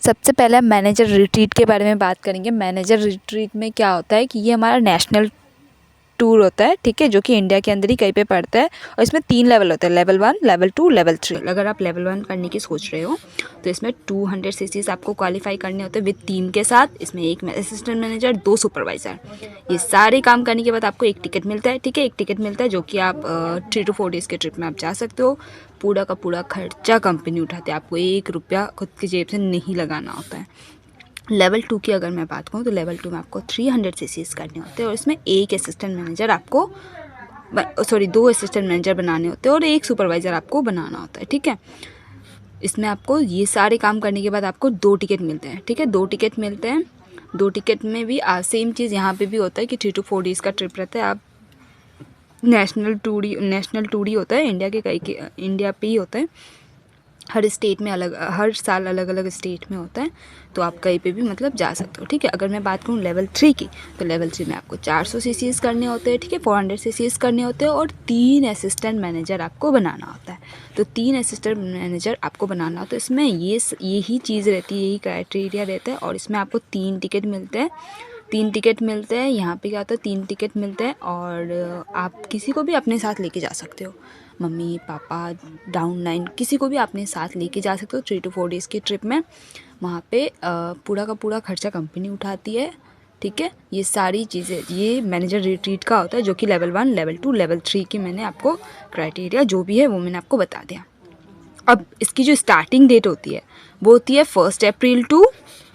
सबसे पहले हम मैनेजर रिट्रीट के बारे में बात करेंगे। मैनेजर रिट्रीट में क्या होता है कि ये हमारा नेशनल टूर होता है, ठीक है, जो कि इंडिया के अंदर ही कहीं पे पड़ता है। और इसमें 3 लेवल होते हैं, लेवल 1, लेवल 2, लेवल 3। अगर आप लेवल 1 करने की सोच रहे हो तो इसमें 200 सीसीज आपको क्वालिफाई करने होते हैं विद टीम के साथ। इसमें एक असिस्टेंट मैनेजर, 2 सुपरवाइज़र। ये सारे काम करने के बाद आपको एक टिकट मिलता है, ठीक है, एक टिकट मिलता है जो कि आप 3 to 4 डेज़ के ट्रिप में आप जा सकते हो। पूरा का पूरा खर्चा कंपनी उठाती है, आपको 1 रुपया खुद की जेब से नहीं लगाना होता है। लेवल 2 की अगर मैं बात करूँ तो लेवल 2 में आपको 300 सीसीज करने होते हैं और इसमें एक असिस्टेंट मैनेजर आपको 2 असिस्टेंट मैनेजर बनाने होते हैं और एक सुपरवाइज़र आपको बनाना होता है, ठीक है। इसमें आपको ये सारे काम करने के बाद आपको 2 टिकट मिलते हैं, ठीक है, 2 टिकट मिलते हैं। 2 टिकट में भी सेम चीज़ यहाँ पे भी होता है कि 3 to 4 डेज़ का ट्रिप रहता है। आप नेशनल टूर ही होता है, इंडिया पे ही होता है। हर स्टेट में हर साल अलग अलग स्टेट में होता है, तो आप कहीं पे भी मतलब जा सकते हो, ठीक है। अगर मैं बात करूँ लेवल 3 की तो लेवल 3 में आपको 400 सीसीज करने होते हैं, ठीक है, 400 सीसीज करने होते हैं और 3 असिस्टेंट मैनेजर आपको बनाना होता है। तो 3 असिस्टेंट मैनेजर आपको बनाना होता है। इसमें यही चीज़ रहती है, यही क्राइटेरिया रहता है और इसमें आपको 3 टिकट मिलते हैं। 3 टिकट मिलते हैं। यहाँ पे क्या होता है, 3 टिकट मिलते हैं और आप किसी को भी अपने साथ लेके जा सकते हो, मम्मी पापा डाउन लाइन किसी को भी अपने साथ लेके जा सकते हो 3 to 4 डेज़ की ट्रिप में। वहाँ पे पूरा का पूरा खर्चा कंपनी उठाती है, ठीक है। ये सारी चीज़ें ये मैनेजर रिट्रीट का होता है, जो कि लेवल 1, लेवल 2, लेवल 3 की मैंने आपको क्राइटेरिया जो भी है वो मैंने आपको बता दिया। अब इसकी जो स्टार्टिंग डेट होती है वो होती है 1 अप्रैल टू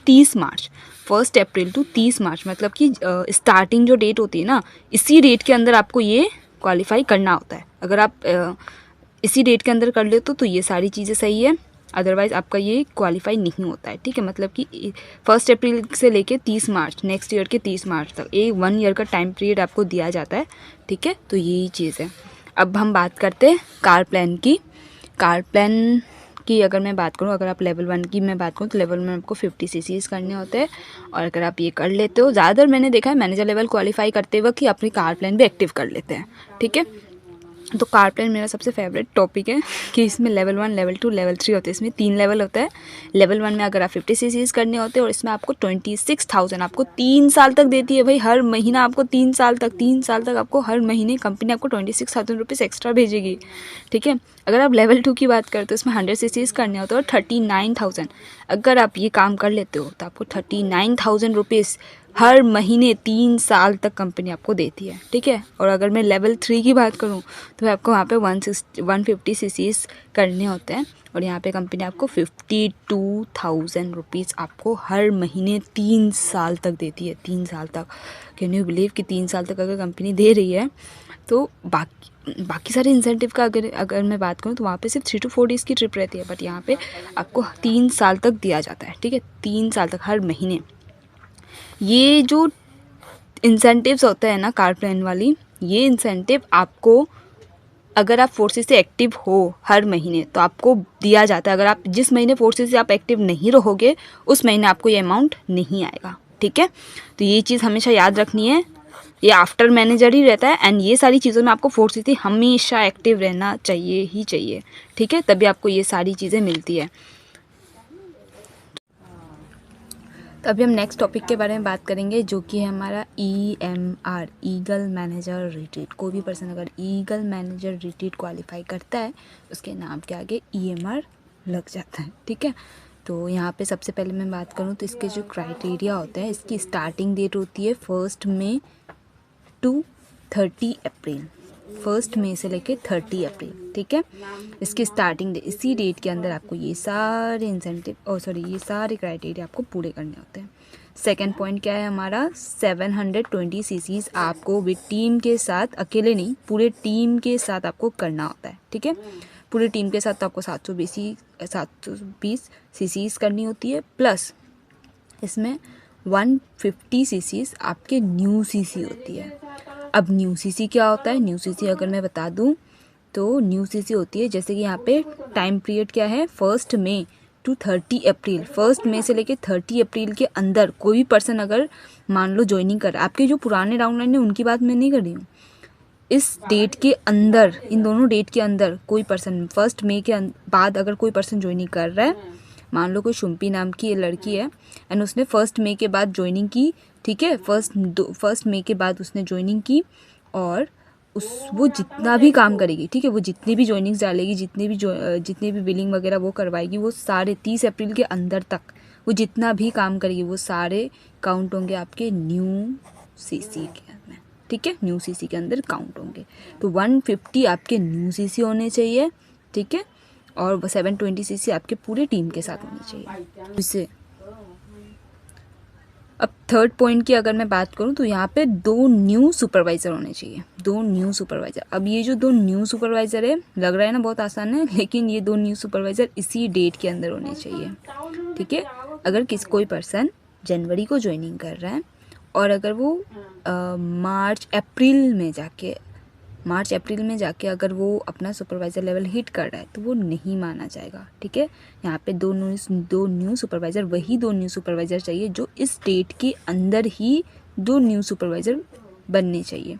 30 मार्च। 1 अप्रैल टू 30 मार्च मतलब कि स्टार्टिंग जो डेट होती है ना, इसी डेट के अंदर आपको ये क्वालिफाई करना होता है। अगर आप इसी डेट के अंदर कर लेते हो तो ये सारी चीज़ें सही है, अदरवाइज़ आपका ये क्वालिफाई नहीं होता है, ठीक है। मतलब कि 1 अप्रैल से लेके 30 मार्च नेक्स्ट ईयर के 30 मार्च तक 1 ईयर का टाइम पीरियड आपको दिया जाता है, ठीक है। तो यही चीज़ है। अब हम बात करते हैं कार प्लान की। कार प्लान की अगर मैं बात करूँ, अगर आप लेवल 1 की मैं बात करूँ तो लेवल 1 में आपको 50 सीसीज करने होते हैं और अगर आप ये कर लेते हो, ज़्यादातर मैंने देखा है मैनेजर लेवल क्वालिफाई करते वक्त ही अपनी कार प्लान भी एक्टिव कर लेते हैं, ठीक है। तो कार प्लान मेरा सबसे फेवरेट टॉपिक है कि इसमें लेवल 1, लेवल 2, लेवल 3 होते हैं। इसमें 3 लेवल होता है। लेवल 1 में अगर आप 50 सीसीज करने होते हैं और इसमें आपको 26,000 आपको 3 साल तक देती है भाई, हर महीना आपको 3 साल तक आपको हर महीने कंपनी आपको 26,000 रुपीज़ एक्स्ट्रा भेजेगी, ठीक है। अगर आप लेवल 2 की बात करते हो इसमें 100 सीसीज करने होते हैं और 39,000 अगर आप ये काम कर लेते हो तो आपको 39,000 रुपीज़ हर महीने 3 साल तक कंपनी आपको देती है, ठीक है। और अगर मैं लेवल 3 की बात करूँ तो आपको वहाँ पे 150 सीसीज करने होते हैं और यहाँ पे कंपनी आपको 52,000 रुपीज़ आपको हर महीने 3 साल तक देती है। 3 साल तक, कैन यू बिलीव कि 3 साल तक अगर कंपनी दे रही है तो बाकी सारे इंसेंटिव का अगर मैं बात करूँ तो वहाँ पे सिर्फ 3 to 4 डेज़ की ट्रिप रहती है, बट यहाँ पे आपको 3 साल तक दिया जाता है, ठीक है। 3 साल तक हर महीने। ये जो इंसेंटिव्स होता है ना कार प्लान वाली, ये इंसेंटिव आपको अगर आप फोर्सेस से एक्टिव हो हर महीने तो आपको दिया जाता है। अगर आप जिस महीने फोर्सेस से आप एक्टिव नहीं रहोगे उस महीने आपको ये अमाउंट नहीं आएगा, ठीक है। तो ये चीज़ हमेशा याद रखनी है, ये आफ्टर मैनेजर ही रहता है एंड ये सारी चीज़ों में आपको फोर्सेस से हमेशा एक्टिव रहना चाहिए ही चाहिए, ठीक है, तभी आपको ये सारी चीज़ें मिलती है। तो अभी हम नेक्स्ट टॉपिक के बारे में बात करेंगे जो कि है हमारा EMR, ईगल मैनेजर रिट्रीट। कोई भी पर्सन अगर ईगल मैनेजर रिट्रीट क्वालिफाई करता है उसके नाम के आगे EMR लग जाता है, ठीक है। तो यहाँ पे सबसे पहले मैं बात करूँ तो इसके जो क्राइटेरिया होते हैं, इसकी स्टार्टिंग डेट होती है 1 मई टू 30 अप्रैल। 1 मई से लेके 30 अप्रैल, ठीक है। इसकी स्टार्टिंग डेट, इसी डेट के अंदर आपको ये सारे ये सारे क्राइटेरिया आपको पूरे करने होते हैं। सेकंड पॉइंट क्या है हमारा, 720 सीसीज आपको विद टीम के साथ, अकेले नहीं पूरे टीम के साथ आपको करना होता है, ठीक है। पूरे टीम के साथ तो आपको 720 सीसीज करनी होती है, प्लस इसमें 150 सीसीज आपके न्यू सीसी होती है। अब न्यू सीसी क्या होता है, न्यू सीसी अगर मैं बता दूं तो न्यू सीसी होती है, जैसे कि यहाँ पे टाइम पीरियड क्या है, 1 मई टू 30 अप्रैल। 1 मई से लेके 30 अप्रैल के अंदर कोई भी पर्सन अगर मान लो ज्वाइनिंग कर, आपके जो पुराने डाउनलाइन है उनकी बात मैं नहीं कर रही हूँ, इस डेट के अंदर, इन दोनों डेट के अंदर कोई पर्सन 1 मई के बाद अगर कोई पर्सन ज्वाइनिंग कर रहा है मान लो कोई शुम्पी नाम की लड़की है एंड उसने 1 मई के बाद ज्वाइनिंग की, ठीक है, 1 मई के बाद उसने ज्वाइनिंग की और वो जितना भी काम करेगी, ठीक है, वो जितनी भी ज्वाइनिंग्स डालेगी, जितनी भी बिलिंग वगैरह वो करवाएगी, वो सारे 30 अप्रैल के अंदर तक वो जितना भी काम करेगी वो सारे काउंट होंगे आपके न्यू सीसी के में, ठीक है, न्यू सीसी के अंदर काउंट होंगे। तो 150 आपके न्यू सीसी होने चाहिए, ठीक है, और 720 सीसी आपके पूरे टीम के साथ होनी चाहिए। इससे अब थर्ड पॉइंट की अगर मैं बात करूं तो यहाँ पे 2 न्यू सुपरवाइज़र होने चाहिए, 2 न्यू सुपरवाइज़र। अब ये जो 2 न्यू सुपरवाइज़र है, लग रहा है ना बहुत आसान है, लेकिन ये 2 न्यू सुपरवाइज़र इसी डेट के अंदर होने चाहिए, ठीक है। अगर कोई पर्सन जनवरी को ज्वाइनिंग कर रहा है और अगर वो मार्च अप्रैल में जाके अगर वो अपना सुपरवाइज़र लेवल हिट कर रहा है तो वो नहीं माना जाएगा, ठीक है। यहाँ पे 2 न्यू सुपरवाइज़र, वही 2 न्यू सुपरवाइज़र चाहिए जो इस डेट के अंदर ही 2 न्यू सुपरवाइज़र बनने चाहिए।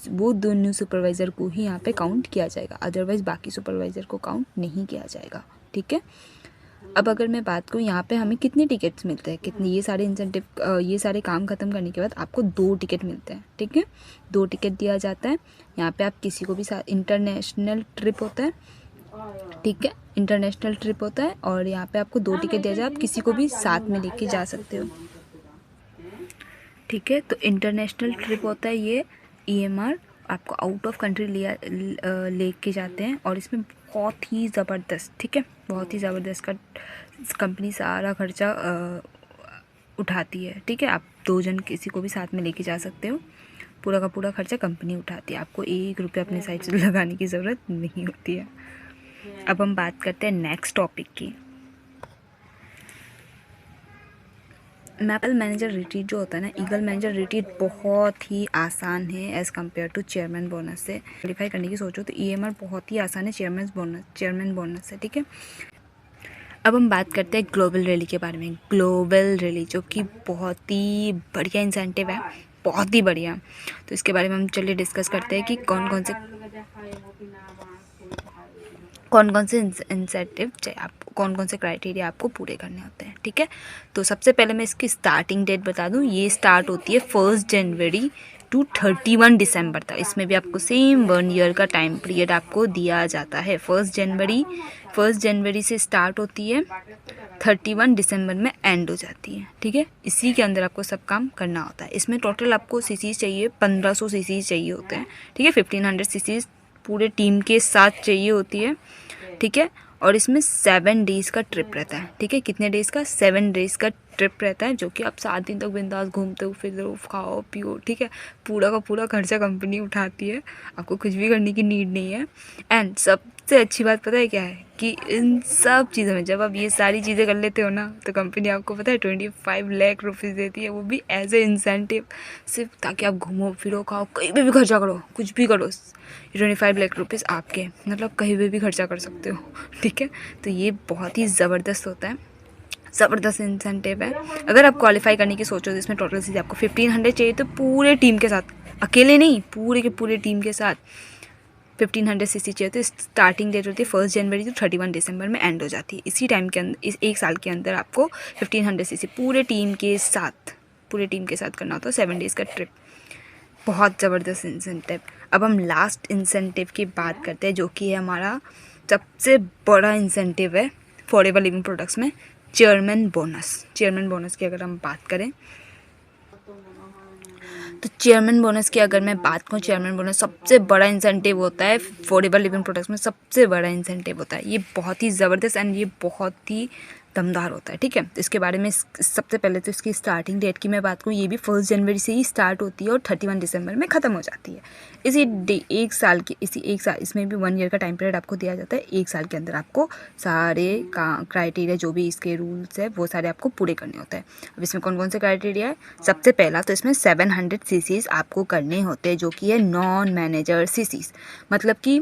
वो 2 न्यू सुपरवाइज़र को ही यहाँ पे काउंट किया जाएगा, अदरवाइज़ बाकी सुपरवाइज़र को काउंट नहीं किया जाएगा, ठीक है। अब अगर मैं बात करूँ यहाँ पे हमें कितने टिकट्स मिलते हैं, कितने, ये सारे इंसेंटिव, ये सारे काम ख़त्म करने के बाद आपको 2 टिकट मिलते हैं, ठीक है, 2 टिकट दिया जाता है। यहाँ पे आप किसी को भी इंटरनेशनल ट्रिप होता है, ठीक है, इंटरनेशनल ट्रिप होता है और यहाँ पे आपको 2 टिकट दिया जाए, आप किसी को भी साथ में लेके जा सकते हो, ठीक है। तो इंटरनेशनल ट्रिप होता है ये EMR, आपको आउट ऑफ कंट्री लेके जाते हैं और इसमें बहुत ही ज़बरदस्त, ठीक है, बहुत ही ज़बरदस्त का कंपनी सारा खर्चा उठाती है, ठीक है। आप 2 जन किसी को भी साथ में लेके जा सकते हो, पूरा का पूरा खर्चा कंपनी उठाती है, आपको 1 रुपया अपने साइड से लगाने की ज़रूरत नहीं होती है। अब हम बात करते हैं नेक्स्ट टॉपिक की। ईगल मैनेजर रिट्रीट जो होता है ना, ईगल मैनेजर रिट्रीट बहुत ही आसान है as compare to chairman bonus से। क्वालिफाई करने की सोचो तो EMR बहुत ही आसान है चेयरमैन बोनस से, ठीक है। अब हम बात करते हैं ग्लोबल रैली के बारे में। ग्लोबल रैली जो कि बहुत ही बढ़िया इंसेंटिव है, बहुत ही बढ़िया। तो इसके बारे में हम चलिए डिस्कस करते हैं कि कौन कौन से इंसेंटिव चाहिए आपको, कौन कौन से क्राइटेरिया आपको पूरे करने होते हैं, ठीक है। तो सबसे पहले मैं इसकी स्टार्टिंग डेट बता दूं, ये स्टार्ट होती है 1 जनवरी टू 31 दिसंबर तक। इसमें भी आपको सेम 1 ईयर का टाइम पीरियड आपको दिया जाता है। 1 जनवरी से स्टार्ट होती है, 31 दिसंबर में एंड हो जाती है, ठीक है। इसी के अंदर आपको सब काम करना होता है। इसमें टोटल आपको सीसीज चाहिए, 1500 सीसीज चाहिए होते हैं, ठीक है। 1500 सीसीज पूरे टीम के साथ चाहिए होती है, ठीक है। और इसमें 7 डेज़ का ट्रिप रहता है, ठीक है। कितने डेज़ का? 7 डेज़ का ट्रिप रहता है, जो कि आप 7 दिन तक बिंदास घूमते हो, फिर खाओ पियो, ठीक है। पूरा का पूरा खर्चा कंपनी उठाती है, आपको कुछ भी करने की नीड नहीं है। एंड सबसे अच्छी बात पता है क्या है कि इन सब चीज़ों में जब आप ये सारी चीज़ें कर लेते हो ना, तो कंपनी आपको पता है 25 लाख रुपीज़ देती है, वो भी एज ए इंसेंटिव, सिर्फ ताकि आप घूमो फिरो खाओ, कहीं पे भी खर्चा करो, कुछ भी करो, 25 लाख रुपीज़ आपके, मतलब कहीं पे भी खर्चा कर सकते हो, ठीक है। तो ये बहुत ही ज़बरदस्त होता है, ज़बरदस्त इंसेंटिव है। अगर आप क्वालिफाई करने की सोचो तो इसमें टोटल सीधे आपको 1500 चाहिए, तो पूरे टीम के साथ, अकेले नहीं, पूरे के पूरे टीम के साथ 1500 सीसी चाहिए। तो स्टार्टिंग डेट होती है 1 जनवरी तो 31 दिसंबर में एंड हो जाती है। इसी टाइम के अंदर, इस 1 साल के अंदर आपको 1500 सीसी पूरे टीम के साथ करना होता है। 7 डेज़ का ट्रिप, बहुत ज़बरदस्त इंसेंटिव। अब हम लास्ट इंसेंटिव की बात करते हैं, जो कि है हमारा सबसे बड़ा इंसेंटिव है फॉरएवर लिविंग प्रोडक्ट्स में, चेयरमैन बोनस की अगर हम बात करें तो चेयरमैन बोनस की अगर मैं बात करूँ, चेयरमैन बोनस सबसे बड़ा इंसेंटिव होता है फॉरएवर लिविंग प्रोडक्ट्स में, सबसे बड़ा इंसेंटिव होता है। ये बहुत ही ज़बरदस्त एंड ये बहुत ही दमदार होता है, ठीक है। तो इसके बारे में सबसे पहले तो इसकी स्टार्टिंग डेट की मैं बात करूँ, ये भी 1 जनवरी से ही स्टार्ट होती है और 31 दिसंबर में ख़त्म हो जाती है। एक साल इसमें भी 1 ईयर का टाइम पीरियड आपको दिया जाता है। 1 साल के अंदर आपको सारे क्राइटेरिया जो भी इसके रूल्स है वो सारे आपको पूरे करने होते हैं। अब इसमें कौन कौन से क्राइटेरिया है? सबसे पहला तो इसमें 700 सीसीज आपको करने होते हैं, जो कि है नॉन मैनेजर सीसीज, मतलब कि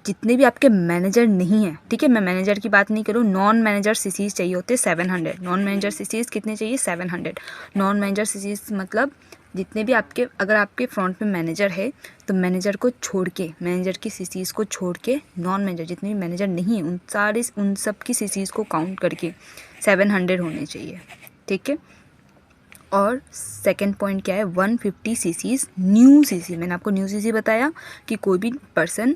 जितने भी आपके मैनेजर नहीं है, ठीक है, मैं मैनेजर की बात नहीं करूँ, नॉन मैनेजर सीसीज चाहिए होते हैं 700। नॉन मैनेजर सीसीज कितने चाहिए? 700 नॉन मैनेजर सीसीज, मतलब जितने भी आपके, अगर आपके फ्रंट में मैनेजर है तो मैनेजर की सीसीज को छोड़ के नॉन मैनेजर, जितने भी मैनेजर नहीं है उन सब की सीसीज को काउंट करके 700 होने चाहिए, ठीक है। और सेकंड पॉइंट क्या है, 150 सीसीज न्यू सीसी। मैंने आपको न्यू सीसी बताया कि कोई भी पर्सन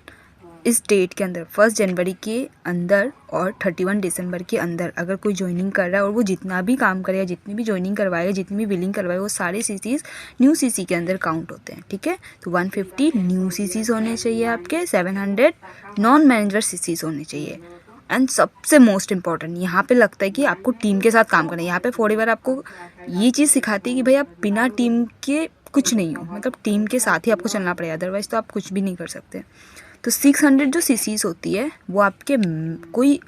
इस डेट के अंदर 1 जनवरी के अंदर और 31 दिसंबर के अंदर अगर कोई ज्वाइनिंग कर रहा है और वो जितना भी काम करेगा, जितनी भी ज्वाइनिंग करवाएगा, जितनी भी बिलिंग करवाएगा, वो सारे सीसीज न्यू सीसी के अंदर काउंट होते हैं, ठीक है। तो 150 न्यू सीसीज होने चाहिए आपके, 700 नॉन मैनेजर सीसीज होने चाहिए। एंड सबसे मोस्ट इम्पॉर्टेंट यहाँ पे लगता है कि आपको टीम के साथ काम करना है। यहाँ पे फॉरएवर आपको ये चीज़ सिखाती है कि भाई आप बिना टीम के कुछ नहीं हो, मतलब टीम के साथ ही आपको चलना पड़ेगा, अदरवाइज तो आप कुछ भी नहीं कर सकते। तो 600 जो सीसीज होती है वो आपके कोई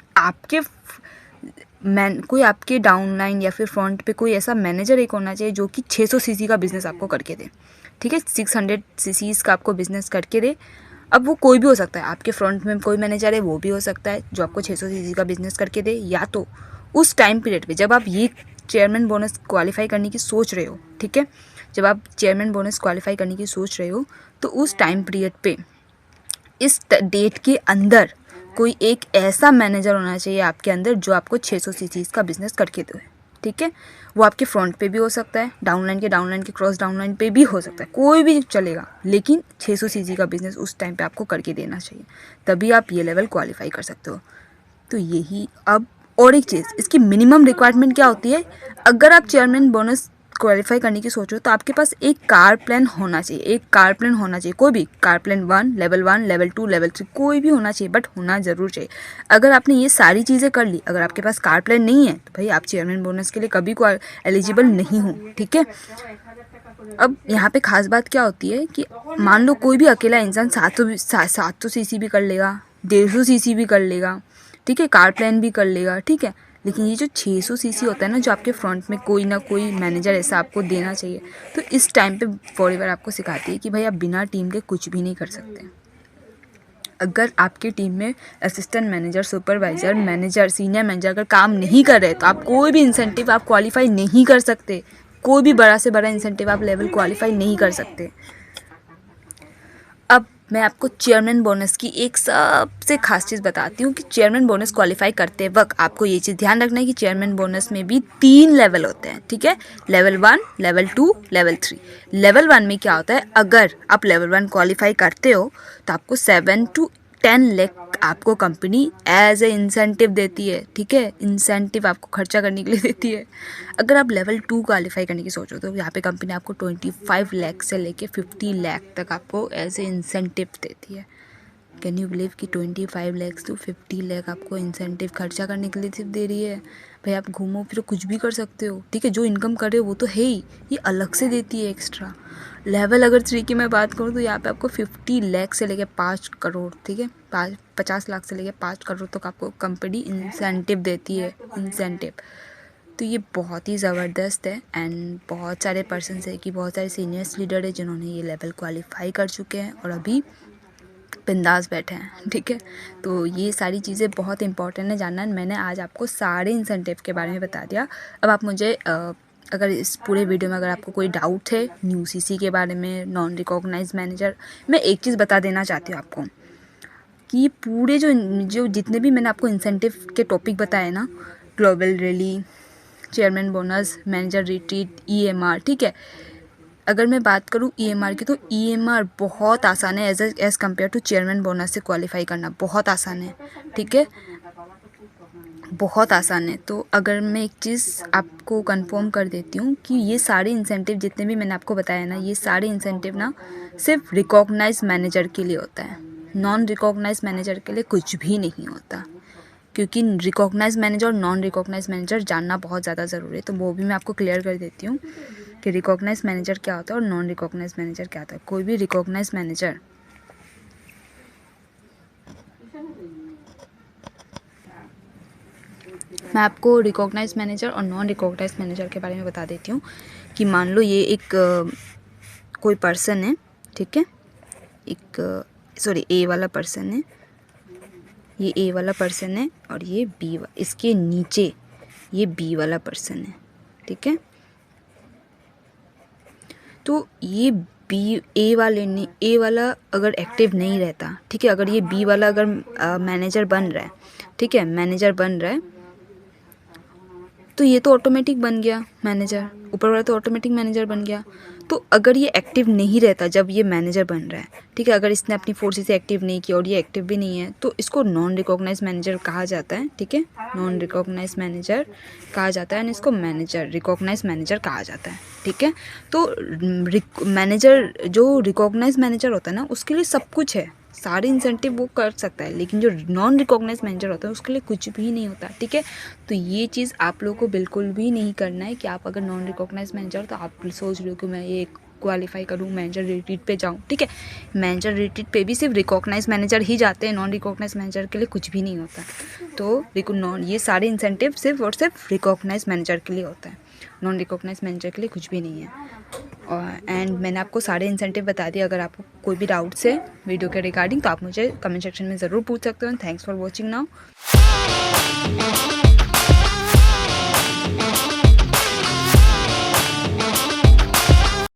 आपके डाउनलाइन या फिर फ्रंट पे कोई ऐसा मैनेजर एक होना चाहिए जो कि 600 सीसी का बिजनेस आपको करके दे, ठीक है। 600 सीसीज का आपको बिजनेस करके दे। अब वो कोई भी हो सकता है, आपके फ्रंट में कोई मैनेजर है वो भी हो सकता है जो आपको 600 सीसी का बिजनेस करके दे, या तो उस टाइम पीरियड पे जब आप ये चेयरमैन बोनस क्वालिफाई करने की सोच रहे हो, ठीक है, जब आप चेयरमैन बोनस क्वालिफाई करने की सोच रहे हो तो उस टाइम पीरियड पे इस डेट के अंदर कोई एक ऐसा मैनेजर होना चाहिए आपके अंदर जो आपको 600 सीसीज का बिजनेस करके दे, ठीक है। वो आपके फ्रंट पे भी हो सकता है, डाउनलाइन के क्रॉस डाउनलाइन पे भी हो सकता है, कोई भी चलेगा, लेकिन 600 सीसी का बिजनेस उस टाइम पे आपको करके देना चाहिए, तभी आप ये लेवल क्वालिफाई कर सकते हो। तो यही। अब और एक चीज़, इसकी मिनिमम रिक्वायरमेंट क्या होती है, अगर आप चेयरमैन बोनस क्वालिफाई करने की सोच रहे हो तो आपके पास एक कार प्लान होना चाहिए, एक कार प्लान होना चाहिए, कोई भी कार प्लान 1, लेवल 2, लेवल 3 कोई भी होना चाहिए, बट होना ज़रूर चाहिए। अगर आपने ये सारी चीज़ें कर ली, अगर आपके पास कार प्लान नहीं है तो भाई आप चेयरमैन बोनस के लिए कभी को एलिजिबल नहीं हो, ठीक है। अब यहाँ पे खास बात क्या होती है कि मान लो कोई भी अकेला इंसान 700 सीसी भी कर लेगा, 150 सीसी भी कर लेगा, ठीक है, कार प्लान भी कर लेगा, ठीक है, लेकिन ये जो 600 सीसी होता है ना, जो आपके फ्रंट में कोई ना कोई मैनेजर ऐसा आपको देना चाहिए, तो इस टाइम पे फॉरएवर आपको सिखाती है कि भाई आप बिना टीम के कुछ भी नहीं कर सकते। अगर आपकी टीम में assistant manager, supervisor, manager, senior manager अगर काम नहीं कर रहे तो आप कोई भी इंसेंटिव आप क्वालिफाई नहीं कर सकते, कोई भी बड़ा से बड़ा इंसेंटिव आप लेवल क्वालिफाई नहीं कर सकते। अब मैं आपको चेयरमैन बोनस की एक सबसे खास चीज़ बताती हूँ कि चेयरमैन बोनस क्वालिफाई करते वक्त आपको ये चीज़ ध्यान रखना है कि चेयरमैन बोनस में भी 3 लेवल होते हैं, ठीक है, लेवल 1, लेवल 2, लेवल 3। लेवल 1 में क्या होता है, अगर आप लेवल 1 क्वालिफाई करते हो तो आपको 7 to 10 लाख आपको कंपनी एज ए इंसेंटिव देती है, ठीक है, इंसेंटिव आपको खर्चा करने के लिए देती है। अगर आप लेवल 2 क्वालिफाई करने की सोचो तो यहाँ पे कंपनी आपको 25 लाख से लेके 50 लाख तक आपको एज ए इंसेंटिव देती है। कैन यू बिलीव कि 25 लाख to 50 लाख आपको इंसेंटिव खर्चा करने के लिए सिर्फ दे रही है। भाई आप घूमो फिरो कुछ भी कर सकते हो, ठीक है, जो इनकम कर रहे हो वो तो है ही, ये अलग से देती है एक्स्ट्रा। लेवल अगर 3 की मैं बात करूँ तो यहाँ पे आपको 50 लाख से लेके 5 करोड़, ठीक है, 50 लाख से लेके 5 करोड़ तक आपको कंपनी इंसेंटिव देती है, इंसेंटिव। तो ये बहुत ही ज़बरदस्त है। एंड बहुत सारे पर्सन है कि बहुत सारे सीनियर्स लीडर है जिन्होंने ये लेवल क्वालिफाई कर चुके हैं और अभी बिंदास बैठे हैं, ठीक है। तो ये सारी चीज़ें बहुत इंपॉर्टेंट है जानना। मैंने आज आपको सारे इंसेंटिव के बारे में बता दिया। अब आप मुझे अगर इस पूरे वीडियो में अगर आपको कोई डाउट है न्यू सीसी के बारे में, नॉन रिकॉग्नाइज मैनेजर, मैं एक चीज़ बता देना चाहती हूँ आपको कि ये पूरे जो जितने भी मैंने आपको इंसेंटिव के टॉपिक बताए ना, global rally, chairman bonus, manager retreat, EMR, ठीक है, अगर मैं बात करूँ EMR की तो EMR बहुत आसान है as compare to chairman bonus से क्वालिफाई करना, बहुत आसान है, ठीक है, बहुत आसान है। तो अगर मैं एक चीज़ आपको कंफर्म कर देती हूँ कि ये सारे इंसेंटिव जितने भी मैंने आपको बताया ना, ये सारे इंसेंटिव ना सिर्फ रिकॉग्नाइज मैनेजर के लिए होता है, नॉन रिकॉग्नाइज मैनेजर के लिए कुछ भी नहीं होता, क्योंकि रिकॉग्नाइज मैनेजर और नॉन रिकॉग्नाइज मैनेजर जानना बहुत ज़्यादा ज़रूरी है। तो वो भी मैं आपको क्लियर कर देती हूँ कि रिकॉग्नाइज मैनेजर क्या होता है और नॉन रिकॉग्नाइज मैनेजर क्या होता है। कोई भी रिकॉग्नाइज मैनेजर मैं आपको रिकॉग्नाइज मैनेजर और नॉन रिकॉग्नाइज मैनेजर के बारे में बता देती हूँ कि मान लो ये एक कोई पर्सन है, ठीक है, एक सॉरी ए वाला पर्सन है, ये ए वाला पर्सन है और ये इसके नीचे ये बी वाला पर्सन है, ठीक है। तो ये ए वाला अगर एक्टिव नहीं रहता, ठीक है, अगर ये बी वाला अगर मैनेजर बन रहा है, ठीक है, मैनेजर बन रहा है, तो ये तो ऑटोमेटिक बन गया मैनेजर, ऊपर वाला तो ऑटोमेटिक मैनेजर बन गया। तो अगर ये एक्टिव नहीं रहता जब ये मैनेजर बन रहा है, ठीक है, अगर इसने अपनी फोर्सेस से एक्टिव नहीं किया और ये एक्टिव भी नहीं है, तो इसको नॉन रिकॉग्नाइज मैनेजर कहा जाता है, ठीक है, नॉन रिकॉग्नाइज मैनेजर कहा जाता है, एंड इसको मैनेजर रिकॉग्नाइज मैनेजर कहा जाता है, ठीक है। तो मैनेजर जो रिकॉग्नाइज मैनेजर होता है ना, उसके लिए सब कुछ है, सारे इंसेंटिव वो कर सकता है, लेकिन जो नॉन रिकॉग्नाइज मैनेजर होता है उसके लिए कुछ भी नहीं होता, ठीक है। तो ये चीज़ आप लोगों को बिल्कुल भी नहीं करना है कि आप अगर नॉन रिकॉग्नाइज मैनेजर, तो आप सोच रहे हो कि मैं ये क्वालिफाई करूँ, मैनेजर रिट्रीट पे जाऊँ, ठीक है। मैनेजर रिट्रीट पे भी सिर्फ रिकॉग्नाइज मैनेजर ही जाते हैं, नॉन रिकॉग्नाइज मैनेजर के लिए कुछ भी नहीं होता। तो नॉन ये सारे इंसेंटिव सिर्फ और सिर्फ रिकॉग्नाइज मैनेजर के लिए होता है, नॉन रिकॉग्नाइज मैनेजर के लिए कुछ भी नहीं है। और एंड मैंने आपको सारे इंसेंटिव बता दिए। अगर आपको कोई भी डाउट्स है वीडियो के रिगार्डिंग, तो आप मुझे कमेंट सेक्शन में ज़रूर पूछ सकते हो। Thanks for watching now.